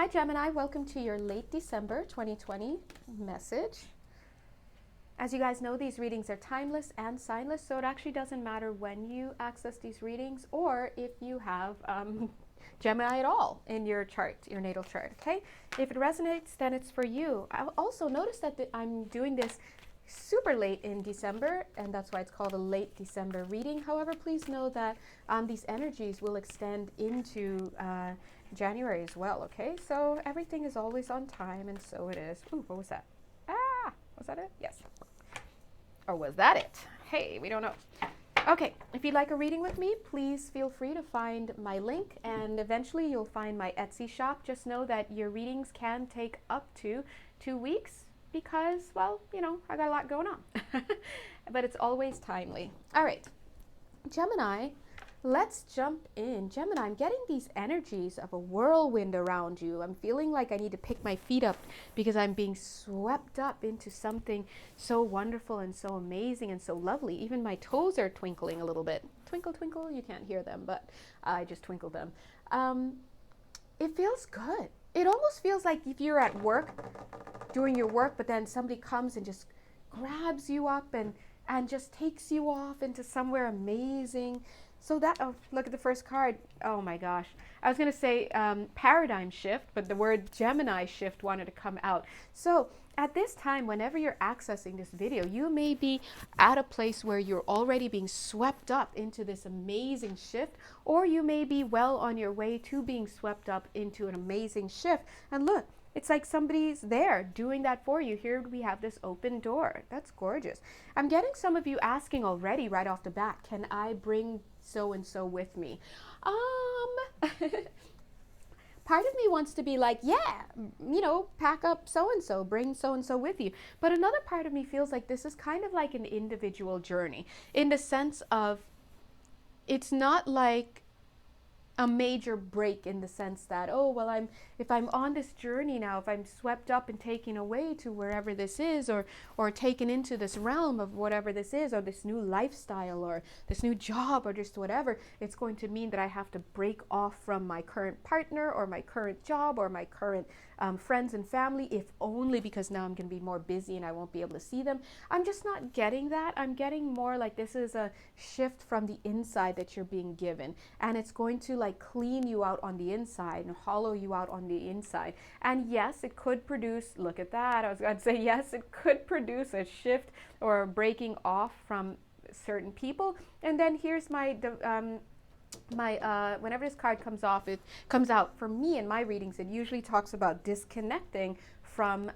Hi Gemini, welcome to your late December 2020 message. As you guys know, these readings are timeless and signless, so it actually doesn't matter when you access these readings or if you have Gemini at all in your chart, your natal chart, okay? If it resonates, then it's for you. I'll also notice that I'm doing this super late in December, and that's why it's called a late December reading. However, please know that these energies will extend into January as well, okay? So everything is always on time, and so it is. Ooh, what was that? Ah, was that it? Yes. Or was that it? Hey, we don't know. Okay, if you'd like a reading with me, please feel free to find my link, and eventually you'll find my Etsy shop. Just know that your readings can take up to 2 weeks because, well, you know, I got a lot going on. But it's always timely. All right, Gemini, let's jump in. Gemini, I'm getting these energies of a whirlwind around you. I'm feeling like I need to pick my feet up because I'm being swept up into something so wonderful and so amazing and so lovely. Even my toes are twinkling a little bit. Twinkle, twinkle. You can't hear them, but I just twinkled them. It feels good. It almost feels like if you're at work, doing your work, but then somebody comes and just grabs you up and just takes you off into somewhere amazing. So that, oh, look at the first card. Oh my gosh. I was going to say paradigm shift, but the word Gemini shift wanted to come out. So at this time, whenever you're accessing this video, you may be at a place where you're already being swept up into this amazing shift, or you may be well on your way to being swept up into an amazing shift. And look, it's like somebody's there doing that for you. Here we have this open door. That's gorgeous. I'm getting some of you asking already right off the bat, can I bring so-and-so with me? Part of me wants to be like, yeah, you know, pack up so-and-so, bring so-and-so with you. But another part of me feels like this is kind of like an individual journey in the sense of it's not like a major break in the sense that, oh, well, if I'm on this journey now, if I'm swept up and taken away to wherever this is, or taken into this realm of whatever this is, or this new lifestyle, or this new job, or just whatever, it's going to mean that I have to break off from my current partner, or my current job, or my current friends and family, if only because now I'm going to be more busy and I won't be able to see them. I'm just not getting that. I'm getting more like this is a shift from the inside that you're being given, and it's going to like clean you out on the inside and hollow you out on the inside. And yes, it could produce, look at that, I was going to say yes, it could produce a shift or a breaking off from certain people. And then here's my whenever this card comes off, it comes out for me in my readings, it usually talks about disconnecting from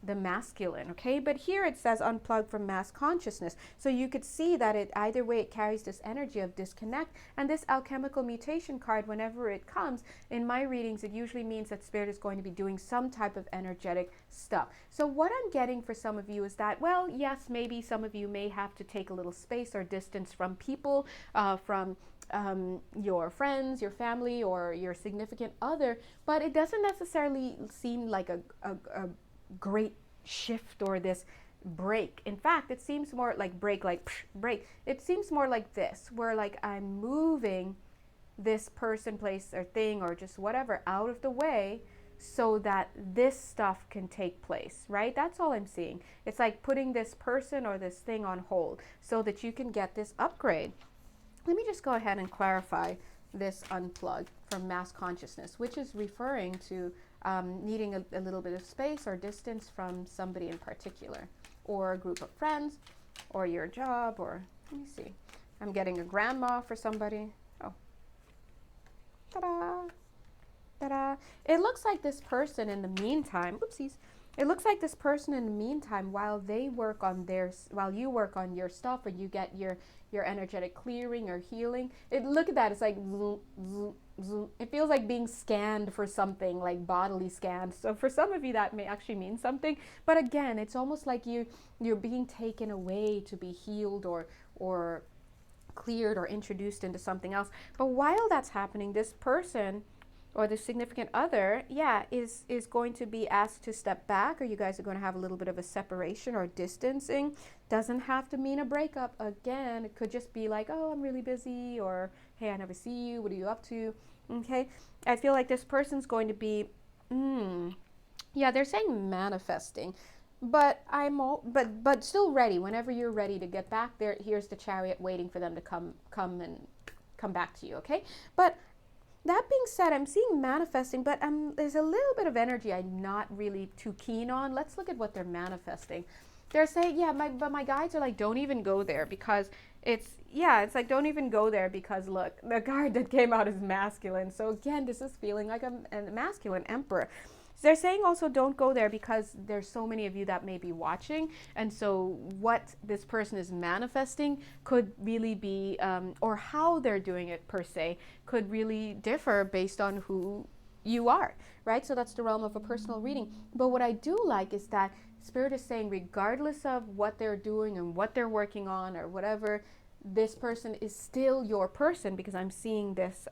the masculine, okay? But here it says unplug from mass consciousness. So you could see that it either way it carries this energy of disconnect. And this alchemical mutation card, whenever it comes in my readings, it usually means that spirit is going to be doing some type of energetic stuff. So what I'm getting for some of you is that, well, yes, maybe some of you may have to take a little space or distance from people, from your friends, your family, or your significant other, but it doesn't necessarily seem like a great shift or this break. In fact, it seems more like break, like break. It seems more like this, where like I'm moving this person, place, or thing, or just whatever out of the way so that this stuff can take place, right? That's all I'm seeing. It's like putting this person or this thing on hold so that you can get this upgrade. Let me just go ahead and clarify this unplug from mass consciousness, which is referring to needing a little bit of space or distance from somebody in particular, or a group of friends, or your job, or let me see. I'm getting a grandma for somebody. Oh, ta-da, ta-da. It looks like this person in the meantime, oopsies. It looks like this person in the meantime, while you work on your stuff, or you get your energetic clearing or healing. Look at that. It's like zoom, zoom, zoom. It feels like being scanned for something, like bodily scanned. So for some of you, that may actually mean something. But again, it's almost like you're being taken away to be healed or cleared or introduced into something else. But while that's happening, this person or the significant other, is going to be asked to step back, or you guys are going to have a little bit of a separation or distancing. Doesn't have to mean a breakup. Again, it could just be like, oh, I'm really busy, or hey, I never see you. What are you up to? Okay. I feel like this person's going to be Yeah, they're saying manifesting, but but still ready. Whenever you're ready to get back there, here's the chariot waiting for them to come back to you. Okay, but that being said, I'm seeing manifesting, but there's a little bit of energy I'm not really too keen on. Let's look at what they're manifesting. They're saying, yeah, but my guides are like, don't even go there because it's like, don't even go there because look, the card that came out is masculine. So again, this is feeling like a masculine emperor. So they're saying also don't go there because there's so many of you that may be watching. And so what this person is manifesting could really be, or how they're doing it per se, could really differ based on who you are, right? So that's the realm of a personal reading. But what I do like is that Spirit is saying, regardless of what they're doing and what they're working on or whatever, this person is still your person, because I'm seeing this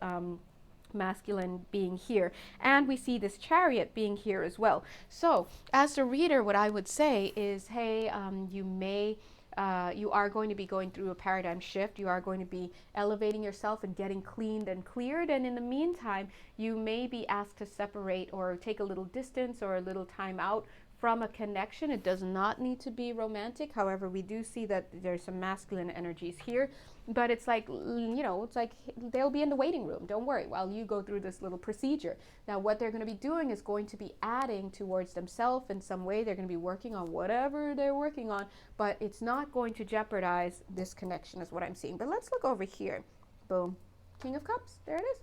masculine being here, and we see this chariot being here as well. So as the reader, what I would say is, hey, you are going to be going through a paradigm shift. You are going to be elevating yourself and getting cleaned and cleared. And in the meantime, you may be asked to separate or take a little distance or a little time out from a connection. It does not need to be romantic. However, we do see that there's some masculine energies here, but it's like, it's like they'll be in the waiting room. Don't worry, while you go through this little procedure. Now, what they're going to be doing is going to be adding towards themselves in some way. They're going to be working on whatever they're working on, but it's not going to jeopardize this connection is what I'm seeing. But let's look over here. Boom. King of Cups. There it is.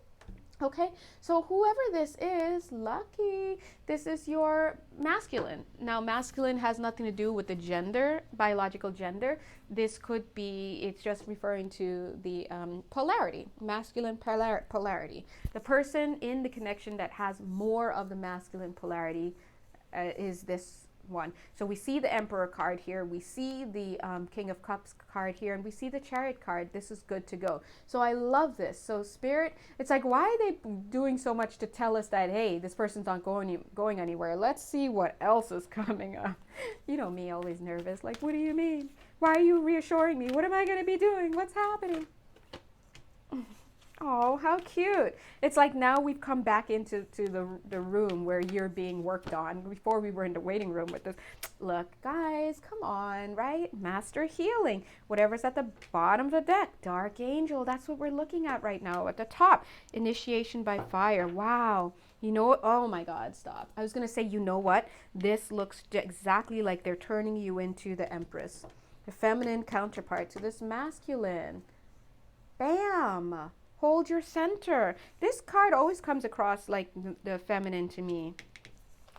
Okay, so whoever this is, lucky, this is your masculine. Now, masculine has nothing to do with the gender, biological gender. This could be, it's just referring to the polarity, masculine polarity. The person in the connection that has more of the masculine polarity is this one. So we see the Emperor card here, we see the King of Cups card here, and we see the Chariot card. This is good to go. So I love this. So Spirit, it's like, why are they doing so much to tell us that, hey, this person's not going anywhere? Let's see what else is coming up. You know me, always nervous. Like, what do you mean? Why are you reassuring me? What am I going to be doing? What's happening? Oh, how cute. It's like now we've come back into the room where you're being worked on. Before we were in the waiting room with this. Look, guys, come on, right? Master healing. Whatever's at the bottom of the deck. Dark Angel. That's what we're looking at right now. At the top, Initiation by Fire. Wow. You know what? Oh my God, stop. I was going to say, you know what? This looks exactly like they're turning you into the Empress. The feminine counterpart to this masculine. Bam. Hold your center. This card always comes across like the feminine to me.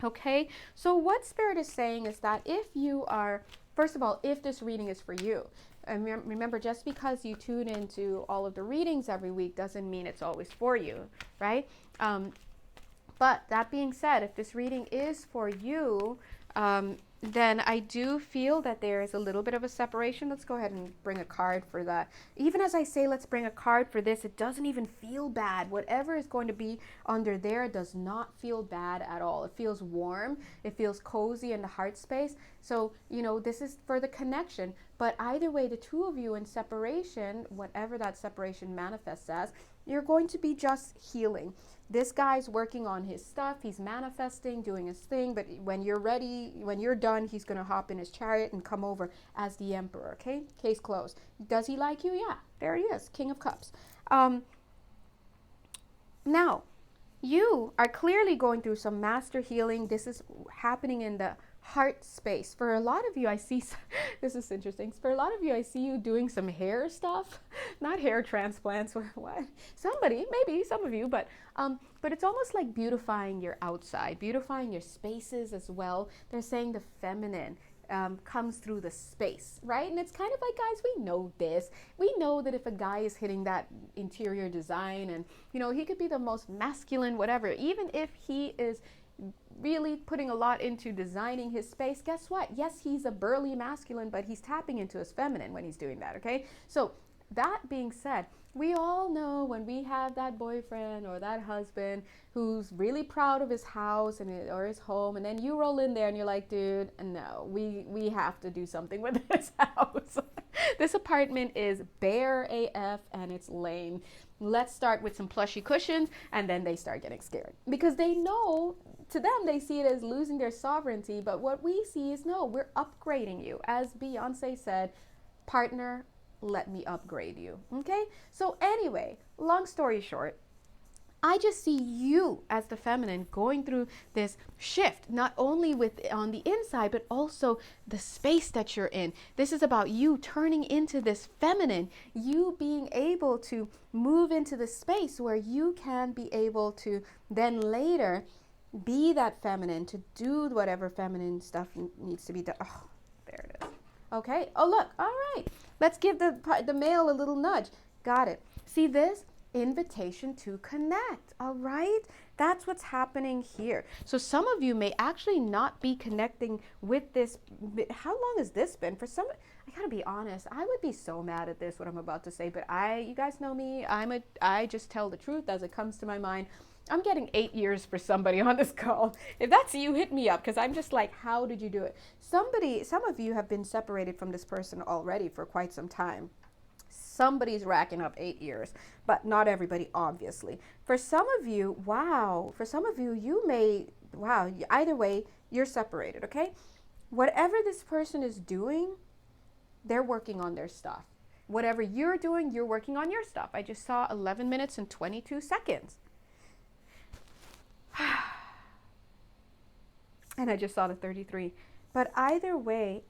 Okay, so what Spirit is saying is that if you are, first of all, if this reading is for you, and remember, just because you tune into all of the readings every week doesn't mean it's always for you, right? But that being said, if this reading is for you, then I do feel that there is a little bit of a separation. Let's go ahead and bring a card for that. Even as I say, let's bring a card for this, it doesn't even feel bad. Whatever is going to be under there does not feel bad at all. It feels warm. It feels cozy in the heart space. So, this is for the connection. But either way, the two of you in separation, whatever that separation manifests as, you're going to be just healing. This guy's working on his stuff. He's manifesting, doing his thing. But when you're ready, when you're done, he's going to hop in his chariot and come over as the Emperor. Okay? Case closed. Does he like you? Yeah. There he is. King of Cups. Now, you are clearly going through some master healing. This is happening in the heart space. For a lot of you, I see, this is interesting. For a lot of you, I see you doing some hair stuff, not hair transplants. What? Somebody, maybe some of you, but it's almost like beautifying your outside, beautifying your spaces as well. They're saying the feminine comes through the space, right? And it's kind of like, guys, we know this. We know that if a guy is hitting that interior design and, he could be the most masculine, whatever, even if he is really putting a lot into designing his space, guess what? Yes, he's a burly masculine, but he's tapping into his feminine when he's doing that, okay? So that being said, we all know when we have that boyfriend or that husband who's really proud of his house or his home, and then you roll in there and you're like, dude, no, we have to do something with this house. This apartment is bare AF and it's lame. Let's start with some plushy cushions, and then they start getting scared because they know to them, they see it as losing their sovereignty. But what we see is, no, we're upgrading you. As Beyonce said, partner, let me upgrade you. Okay? So anyway, long story short, I just see you as the feminine going through this shift, not only with on the inside, but also the space that you're in. This is about you turning into this feminine, you being able to move into the space where you can be able to then later be that feminine, to do whatever feminine stuff needs to be done. Oh, there it is. Okay. Oh, look. All right. Let's give the male a little nudge. Got it. See this? Invitation to connect. All right, that's what's happening here. So some of you may actually not be connecting with this. How long has this been for some? I gotta be honest, I would be so mad at this, what I'm about to say, but you guys know me, I just tell the truth as it comes to my mind. I'm getting 8 years for somebody on this call. If that's you, hit me up, because I'm just like, how did you do it? Some of you have been separated from this person already for quite some time. Somebody's racking up 8 years, but not everybody, obviously. For some of you, wow. For some of you, you may, wow. Either way, you're separated, okay? Whatever this person is doing, they're working on their stuff. Whatever you're doing, you're working on your stuff. I just saw 11 minutes and 22 seconds. And I just saw the 33. But either way,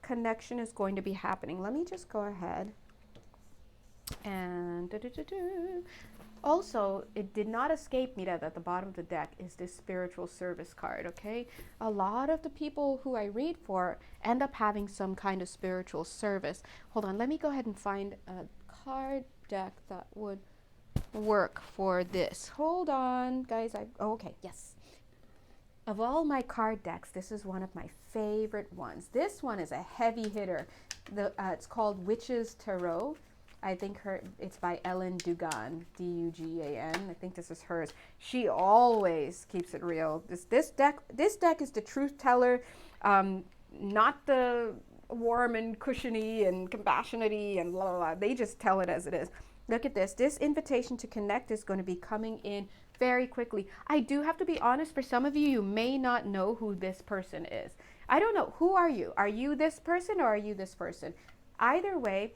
connection is going to be happening. Let me just go ahead. And also, it did not escape me that at the bottom of the deck is this spiritual service card, okay? A lot of the people who I read for end up having some kind of spiritual service. Hold on, let me go ahead and find a card deck that would work for this. Hold on, guys. Okay, yes. Of all my card decks, this is one of my favorite ones. This one is a heavy hitter. It's called Witch's Tarot. I think it's by Ellen Dugan, Dugan. I think this is hers. She always keeps it real. This deck is the truth teller, not the warm and cushiony and compassionate-y and blah, blah, blah. They just tell it as it is. Look at this. This invitation to connect is going to be coming in very quickly. I do have to be honest, for some of you, you may not know who this person is. I don't know. Who are you? Are you this person or are you this person? Either way,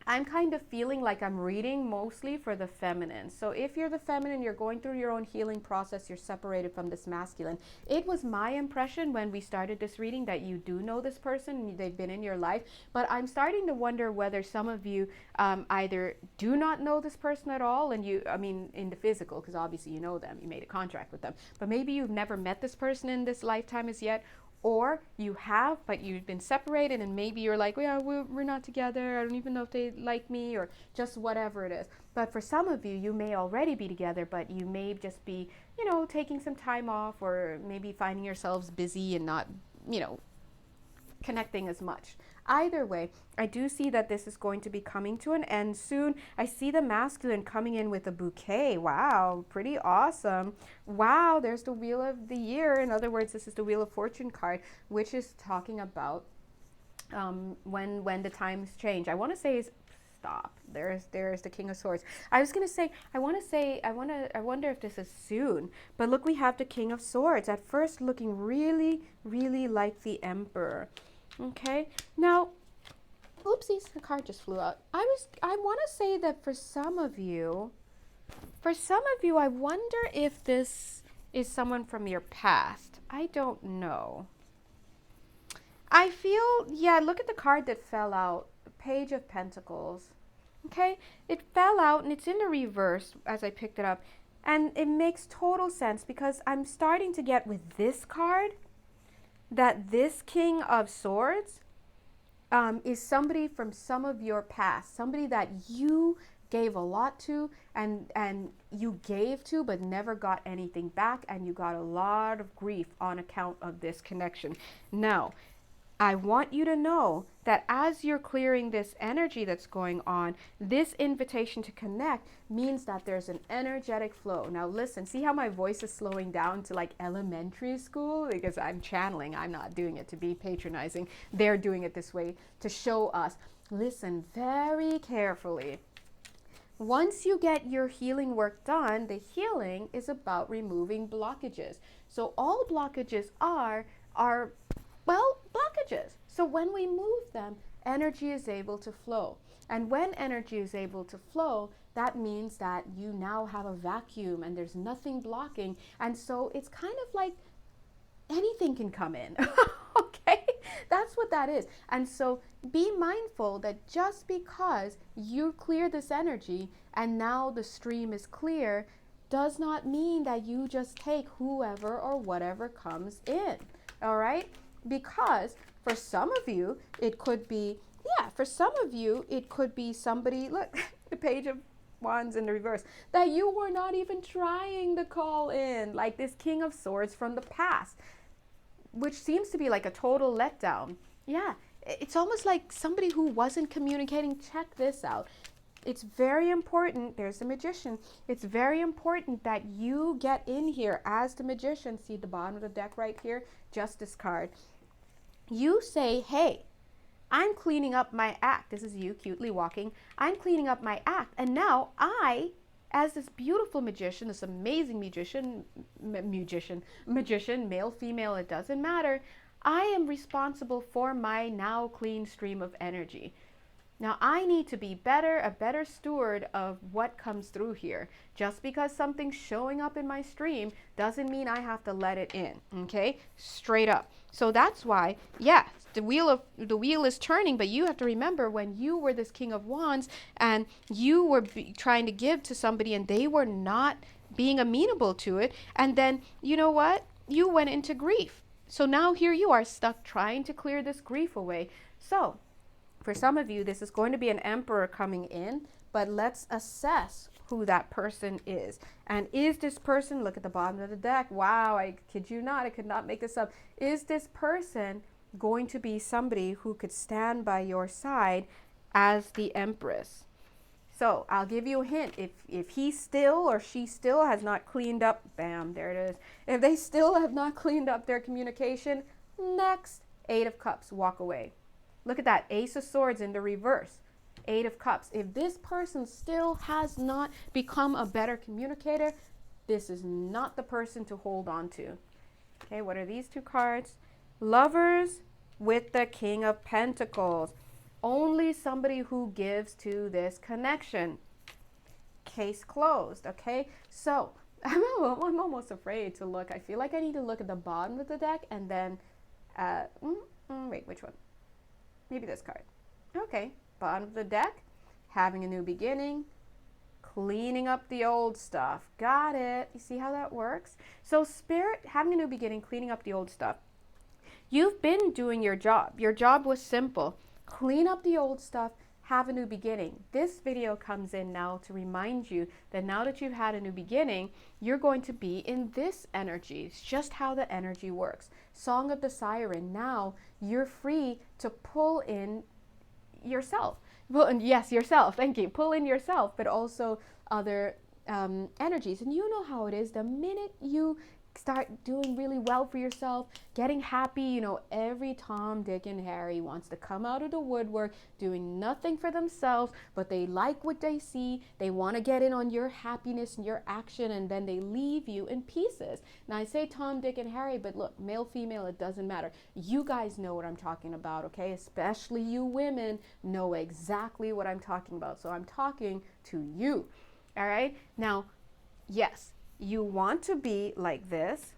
I'm kind of feeling like I'm reading mostly for the feminine. So if you're the feminine, you're going through your own healing process, you're separated from this masculine. It was my impression when we started this reading that you do know this person, they've been in your life, but I'm starting to wonder whether some of you either do not know this person at all, and in the physical, because obviously you know them, you made a contract with them, but maybe you've never met this person in this lifetime as yet, or you have, but you've been separated and maybe you're like, well, yeah, we're not together. I don't even know if they like me, or just whatever it is. But for some of you, you may already be together, but you may just be, taking some time off, or maybe finding yourselves busy and not, connecting as much. Either way, I do see that this is going to be coming to an end soon. I see the masculine coming in with a bouquet. Wow, pretty awesome. Wow, there's the Wheel of the Year. In other words, this is the Wheel of Fortune card, which is talking about when the times change. I want to say stop. There's the King of Swords. I was going to say, I wonder if this is soon. But look, we have the King of Swords. At first looking really, really like the Emperor. Okay, now, oopsies, the card just flew out. I want to say that for some of you, I wonder if this is someone from your past. I don't know. I feel, yeah, look at the card that fell out, Page of Pentacles. Okay, it fell out and it's in the reverse as I picked it up. And it makes total sense because I'm starting to get with this card that this King of Swords is somebody from some of your past, somebody that you gave a lot to and you gave to but never got anything back, and you got a lot of grief on account of this connection. Now, I want you to know that as you're clearing this energy that's going on, this invitation to connect means that there's an energetic flow. Now listen, see how my voice is slowing down to like elementary school? Because I'm channeling, I'm not doing it to be patronizing. They're doing it this way to show us. Listen very carefully. Once you get your healing work done, the healing is about removing blockages. So all blockages are well, blockages. So when we move them, energy is able to flow. And when energy is able to flow, that means that you now have a vacuum and there's nothing blocking. And so it's kind of like anything can come in. Okay? That's what that is. And so be mindful that just because you clear this energy and now the stream is clear does not mean that you just take whoever or whatever comes in. All right? Because for some of you, it could be, for some of you, it could be somebody, look, the Page of Wands in the reverse, that you were not even trying to call in, like this King of Swords from the past, which seems to be like a total letdown. Yeah, it's almost like somebody who wasn't communicating. Check this out. It's very important. There's the Magician. It's very important that you get in here as the Magician. See the bottom of the deck right here? Justice card. You say, hey, I'm cleaning up my act. This is you cutely walking. I'm cleaning up my act. And now I, as this beautiful magician, this amazing magician, male, female, it doesn't matter. I am responsible for my now clean stream of energy. Now I need to be a better steward of what comes through here. Just because something's showing up in my stream doesn't mean I have to let it in, okay? Straight up. So that's why, the wheel is turning, but you have to remember when you were this King of Wands and you were trying to give to somebody and they were not being amenable to it, and then, you know what? You went into grief. So now here you are stuck trying to clear this grief away. So for some of you, this is going to be an Emperor coming in, but let's assess who that person is. And is this person, look at the bottom of the deck. Wow, I kid you not, I could not make this up. Is this person going to be somebody who could stand by your side as the Empress? So I'll give you a hint. If he still or she still has not cleaned up, bam, there it is. If they still have not cleaned up their communication, next, 8 of Cups, walk away. Look at that, Ace of Swords in the reverse, 8 of Cups. If this person still has not become a better communicator, this is not the person to hold on to. Okay, what are these 2 cards? Lovers with the King of Pentacles. Only somebody who gives to this connection. Case closed, okay? So, I'm almost afraid to look. I feel like I need to look at the bottom of the deck and then, wait, which one? Maybe this card. Okay, bottom of the deck, having a new beginning, cleaning up the old stuff. Got it. You see how that works? So Spirit, having a new beginning, cleaning up the old stuff. You've been doing your job. Your job was simple. Clean up the old stuff, have a new beginning. This video comes in now to remind you that now that you've had a new beginning, you're going to be in this energy. It's just how the energy works. Song of the Siren. Now you're free to pull in yourself. Well, yes, yourself. Thank you. Pull in yourself, but also other energies. And you know how it is. The minute you start doing really well for yourself, getting happy, you know, every Tom, Dick, and Harry wants to come out of the woodwork doing nothing for themselves, but they like what they see. They want to get in on your happiness and your action, and then they leave you in pieces. Now, I say Tom, Dick, and Harry, but look, male, female, it doesn't matter. You guys know what I'm talking about, okay? Especially you women know exactly what I'm talking about. So I'm talking to you, all right? Now, yes, you want to be like this,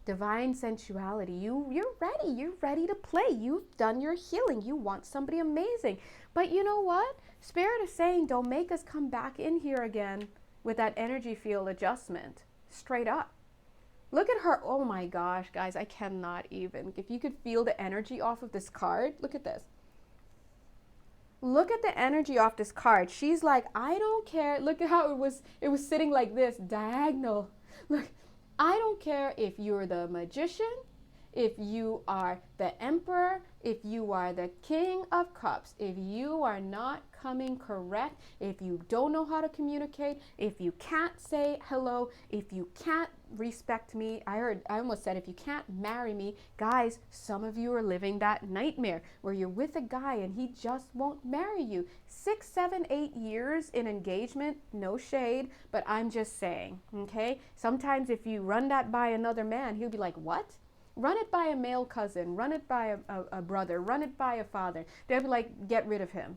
divine sensuality. You're ready to play. You've done your healing. You want somebody amazing. But you know what? Spirit is saying, don't make us come back in here again with that energy field adjustment. Straight up. Look at her. Oh my gosh, guys, I cannot even. If you could feel the energy off of this card, look at this. Look at the energy off this card. She's like, I don't care. Look at how it was sitting like this, diagonal. Look, I don't care if you're the magician, if you are the emperor, if you are the king of cups, if you are not coming correct, if you don't know how to communicate, if you can't say hello, if you can't respect me, I almost said if you can't marry me, guys, some of you are living that nightmare where you're with a guy and he just won't marry you. 6, 7, 8 years in engagement, no shade, but I'm just saying, okay? Sometimes if you run that by another man, he'll be like, what? Run it by a male cousin, run it by a brother, run it by a father. They'll be like, get rid of him.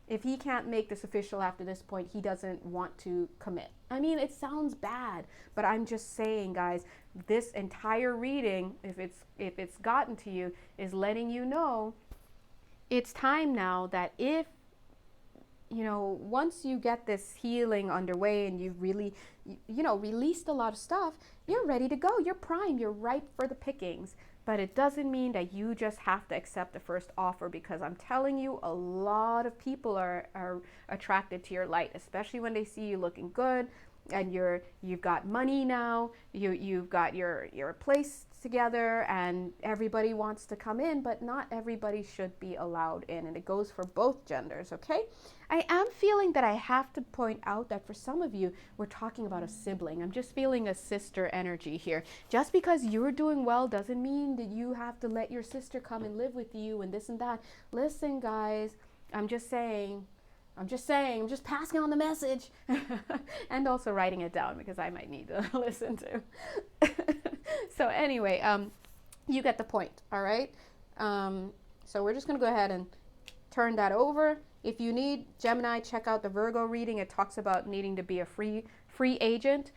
If he can't make this official after this point, he doesn't want to commit. I mean, it sounds bad, but I'm just saying, guys, this entire reading, if it's gotten to you, is letting you know it's time now that if, you know, once you get this healing underway and you've really, you know, released a lot of stuff, you're ready to go. You're prime. You're ripe for the pickings. But it doesn't mean that you just have to accept the first offer, because I'm telling you, a lot of people are attracted to your light, especially when they see you looking good and you've got money now, you've got your place together, and everybody wants to come in, but not everybody should be allowed in, and it goes for both genders, okay? I am feeling that I have to point out that for some of you, we're talking about a sibling. I'm just feeling a sister energy here. Just because you're doing well doesn't mean that you have to let your sister come and live with you and this and that. Listen, guys, I'm just passing on the message and also writing it down because I might need to listen to. So anyway, you get the point, all right? So we're just going to go ahead and turn that over. If you need Gemini, check out the Virgo reading. It talks about needing to be a free agent.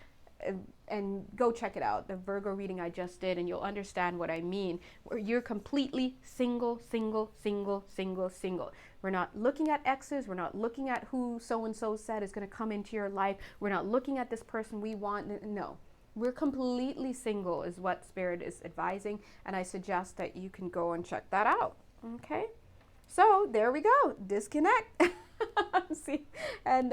And go check it out, the Virgo reading I just did, and you'll understand what I mean. Where you're completely single. We're not looking at exes. We're not looking at who so-and-so said is going to come into your life. We're not looking at this person we want. No, we're completely single is what Spirit is advising, and I suggest that you can go and check that out. Okay, so there we go. Disconnect. See, and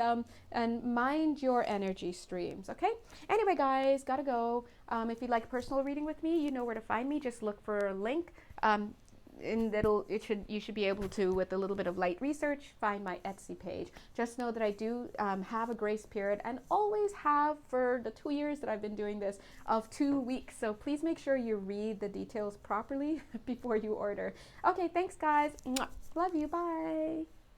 mind your energy streams. Okay, anyway, guys, gotta go. If you'd like a personal reading with me, you know where to find me. Just look for a link, and you should be able to, with a little bit of light research, find my Etsy page. Just know that I do have a grace period, and always have for the 2 years that I've been doing this, of 2 weeks. So please make sure you read the details properly before you order. Okay, thanks, guys. Mwah. Love you. Bye.